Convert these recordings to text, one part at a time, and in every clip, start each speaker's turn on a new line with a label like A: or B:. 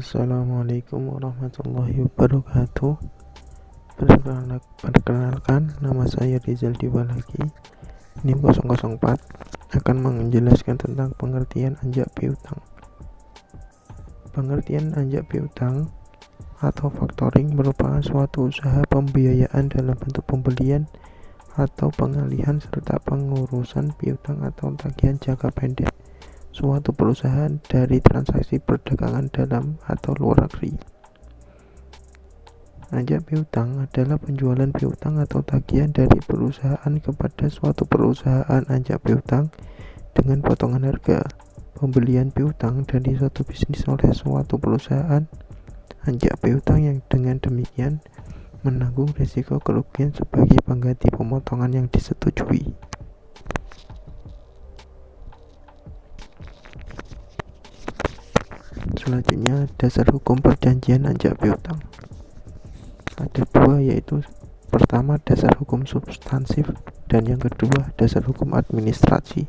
A: Assalamualaikum warahmatullahi wabarakatuh. Perkenalkan, nama saya Rizal Diwalaki, NIM 004, akan menjelaskan tentang pengertian anjak piutang. Pengertian anjak piutang atau factoring merupakan suatu usaha pembiayaan dalam bentuk pembelian atau pengalihan serta pengurusan piutang atau tagihan jangka pendek suatu perusahaan dari transaksi perdagangan dalam atau luar negeri. Anjak piutang adalah penjualan piutang atau tagihan dari perusahaan kepada suatu perusahaan anjak piutang dengan potongan harga. Pembelian piutang dari suatu bisnis oleh suatu perusahaan anjak piutang yang dengan demikian menanggung risiko kerugian sebagai pengganti pemotongan yang disetujui. Selanjutnya, dasar hukum perjanjian anjak piutang. Ada dua, yaitu pertama dasar hukum substansif dan yang kedua dasar hukum administrasi.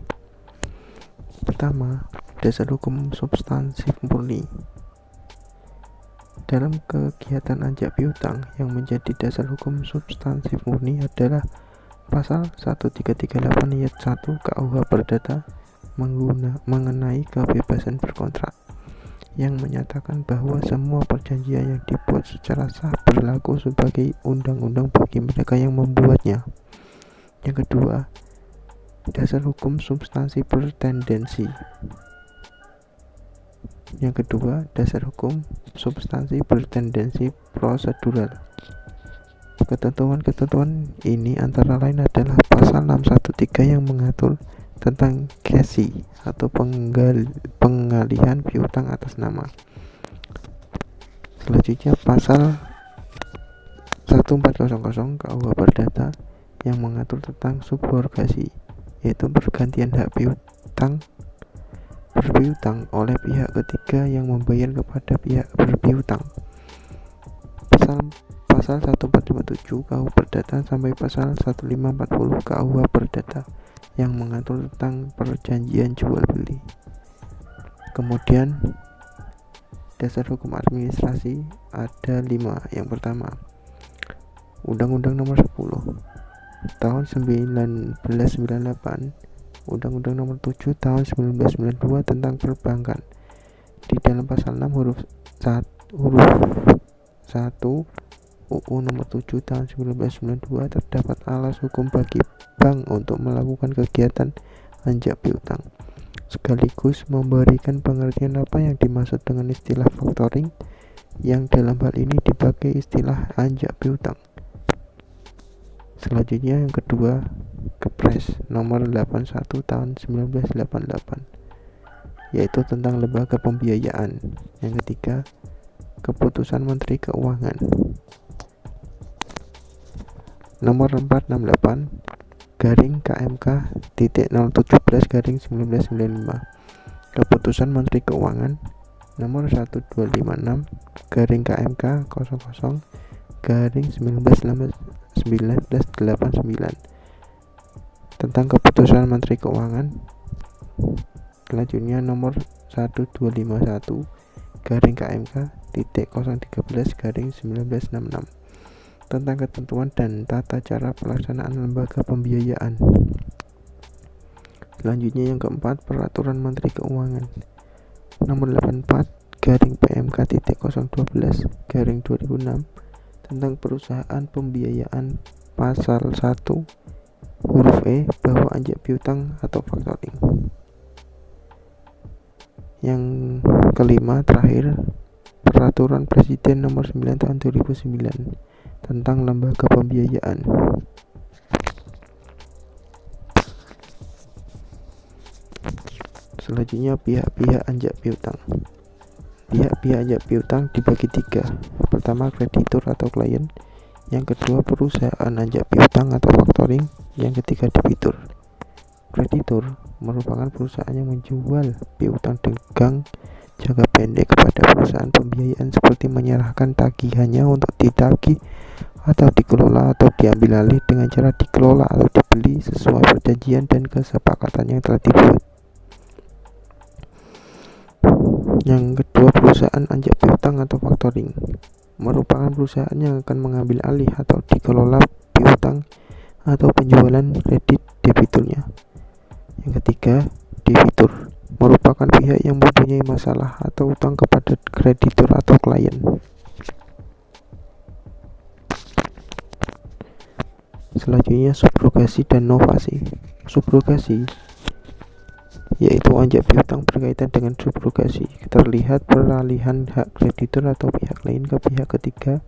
A: Pertama, dasar hukum substansif murni. Dalam kegiatan anjak piutang yang menjadi dasar hukum substansif murni adalah pasal 1338 ayat 1 KUH Perdata mengenai kebebasan berkontrak, yang menyatakan bahwa semua perjanjian yang dibuat secara sah berlaku sebagai undang-undang bagi mereka yang membuatnya. Yang kedua, dasar hukum substansi bertendensi. Yang kedua, dasar hukum substansi bertendensi prosedural. Ketentuan-ketentuan ini antara lain adalah pasal 613 yang mengatur tentang cesi atau pengalihan piutang atas nama. Selanjutnya pasal 1400 KUH Perdata yang mengatur tentang subrogasi, yaitu pergantian hak berpiutang oleh pihak ketiga yang membayar kepada pihak berpiutang. Pasal 1457 KUH Perdata sampai pasal 1540 KUH Perdata yang mengatur tentang perjanjian jual beli. Kemudian dasar hukum administrasi ada 5. Yang pertama, Undang-Undang Nomor 10 Tahun 1998, Undang-Undang Nomor 7 Tahun 1992 tentang perbankan. Di dalam pasal 6 huruf 1 UU Nomor 7 Tahun 1992 terdapat alas hukum bagi bank untuk melakukan kegiatan anjak piutang, sekaligus memberikan pengertian apa yang dimaksud dengan istilah factoring, yang dalam hal ini dipakai istilah anjak piutang. Selanjutnya yang kedua, Kepres Nomor 81 Tahun 1988, yaitu tentang lembaga pembiayaan. Yang ketiga, Keputusan Menteri Keuangan Nomor 468 KMK.017/1995. Keputusan Menteri Keuangan Nomor 1256 KMK 00/1989 tentang Keputusan Menteri Keuangan. Selanjutnya nomor 1251 KMK.013/1966 tentang ketentuan dan tata cara pelaksanaan lembaga pembiayaan. Selanjutnya yang keempat, Peraturan Menteri Keuangan Nomor 84 PMK.012/2006 tentang perusahaan pembiayaan. Pasal 1 huruf E bahwa anjak piutang atau factoring. Yang kelima, terakhir, Peraturan Presiden Nomor 9 Tahun 2009 tentang lembaga pembiayaan. Selanjutnya, pihak-pihak anjak piutang. Pihak-pihak anjak piutang dibagi 3. Pertama, kreditur atau klien. Yang kedua, perusahaan anjak piutang atau factoring. Yang ketiga, debitur. Kreditur merupakan perusahaan yang menjual piutang dagang jangka pendek kepada perusahaan pembiayaan, seperti menyerahkan tagihannya untuk ditagih atau dikelola atau diambil alih dengan cara dikelola atau dibeli sesuai perjanjian dan kesepakatan yang telah dibuat. Yang kedua, perusahaan anjak piutang atau factoring merupakan perusahaan yang akan mengambil alih atau dikelola piutang atau penjualan kredit debiturnya. Yang ketiga, debitur merupakan pihak yang mempunyai masalah atau utang kepada kreditur atau klien. Selanjutnya, subrogasi dan novasi. Subrogasi yaitu anjak piutang berkaitan dengan subrogasi, terlihat peralihan hak kreditur atau pihak lain ke pihak ketiga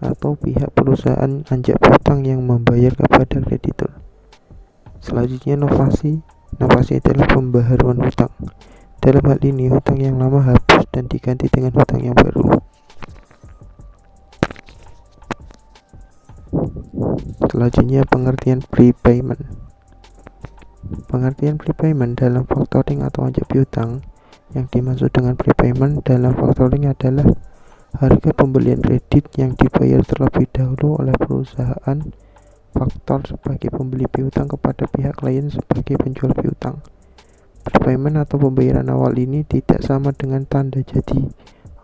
A: atau pihak perusahaan anjak piutang yang membayar kepada kreditur. Selanjutnya, novasi. Novasi adalah pembaharuan hutang. Dalam hal ini, hutang yang lama habis dan diganti dengan hutang yang baru. Selanjutnya, pengertian prepayment. Pengertian prepayment dalam factoring atau anjak piutang. Yang dimaksud dengan prepayment dalam factoring adalah harga pembelian kredit yang dibayar terlebih dahulu oleh perusahaan faktor sebagai pembeli piutang kepada pihak klien sebagai penjual piutang. Prepayment atau pembayaran awal ini tidak sama dengan tanda jadi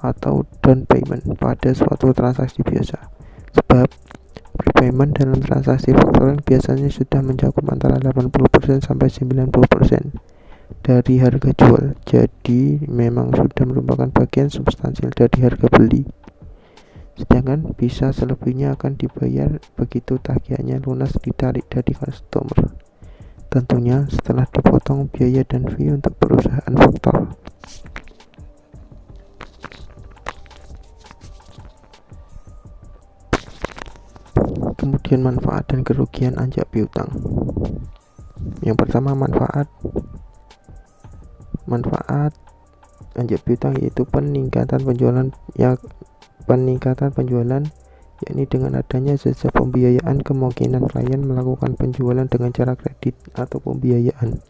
A: atau down payment pada suatu transaksi biasa, sebab prepayment dalam transaksi factoring biasanya sudah mencakup antara 80% sampai 90% dari harga jual, jadi memang sudah merupakan bagian substansial dari harga beli. Sedangkan bisa selebihnya akan dibayar begitu tagihannya lunas ditarik dari customer, tentunya setelah dipotong biaya dan fee untuk perusahaan faktor. Kemudian, manfaat dan kerugian anjak piutang. Yang pertama, manfaat anjak piutang yaitu peningkatan penjualan, yakni dengan adanya jasa pembiayaan kemungkinan klien melakukan penjualan dengan cara kredit atau pembiayaan.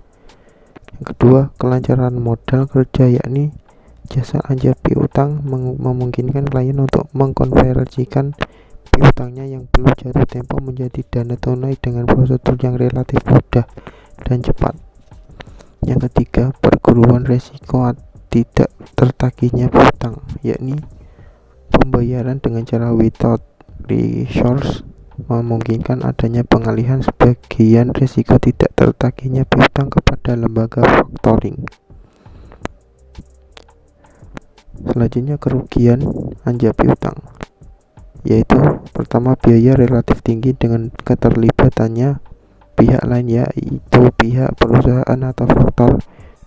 A: Yang kedua, kelancaran modal kerja, yakni jasa anjak piutang memungkinkan klien untuk mengkonversikan piutangnya yang belum jatuh tempo menjadi dana tunai dengan prosedur yang relatif mudah dan cepat. Yang ketiga, perguruan resiko tidak tertagihnya piutang, yakni pembayaran dengan cara without recourse memungkinkan adanya pengalihan sebagian resiko tidak tertagihnya piutang kepada lembaga factoring. Selanjutnya, kerugian anjak piutang, yaitu pertama, biaya relatif tinggi dengan keterlibatannya pihak lain, yaitu pihak perusahaan atau faktor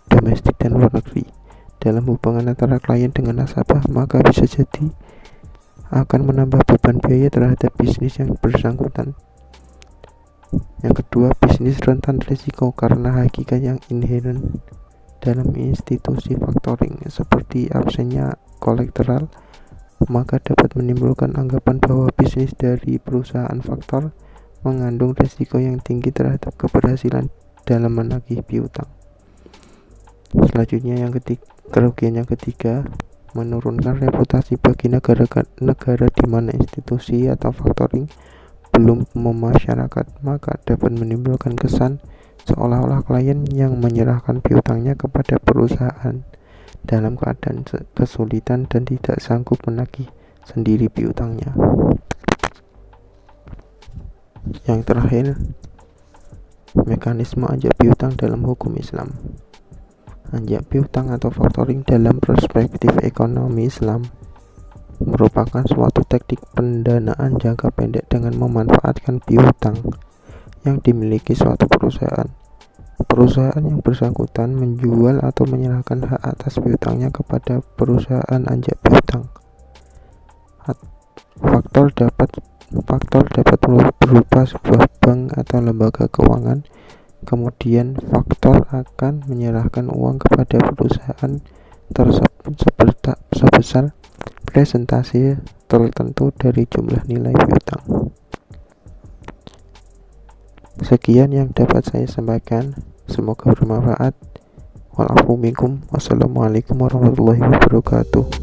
A: domestik dan luar negeri dalam hubungan antara klien dengan nasabah, maka bisa jadi akan menambah beban biaya terhadap bisnis yang bersangkutan. Yang kedua, bisnis rentan risiko karena hakikat yang inherent dalam institusi factoring seperti absennya kolateral, maka dapat menimbulkan anggapan bahwa bisnis dari perusahaan faktor mengandung risiko yang tinggi terhadap keberhasilan dalam menagih piutang. Selanjutnya, kerugian yang ketiga, menurunkan reputasi bagi negara di mana institusi atau factoring belum memasyarakat, maka dapat menimbulkan kesan seolah-olah klien yang menyerahkan piutangnya kepada perusahaan dalam keadaan kesulitan dan tidak sanggup menagih sendiri piutangnya. Yang terakhir, mekanisme anjak piutang dalam hukum Islam. Anjak piutang atau factoring dalam perspektif ekonomi Islam merupakan suatu teknik pendanaan jangka pendek dengan memanfaatkan piutang yang dimiliki suatu perusahaan. Perusahaan yang bersangkutan menjual atau menyerahkan hak atas piutangnya kepada perusahaan anjak piutang. Faktor dapat berupa sebuah bank atau lembaga keuangan. Kemudian faktor akan menyerahkan uang kepada perusahaan tersebut sebesar presentasi tertentu dari jumlah nilai piutang. Sekian yang dapat saya sampaikan, semoga bermanfaat. Wassalamualaikum warahmatullahi wabarakatuh.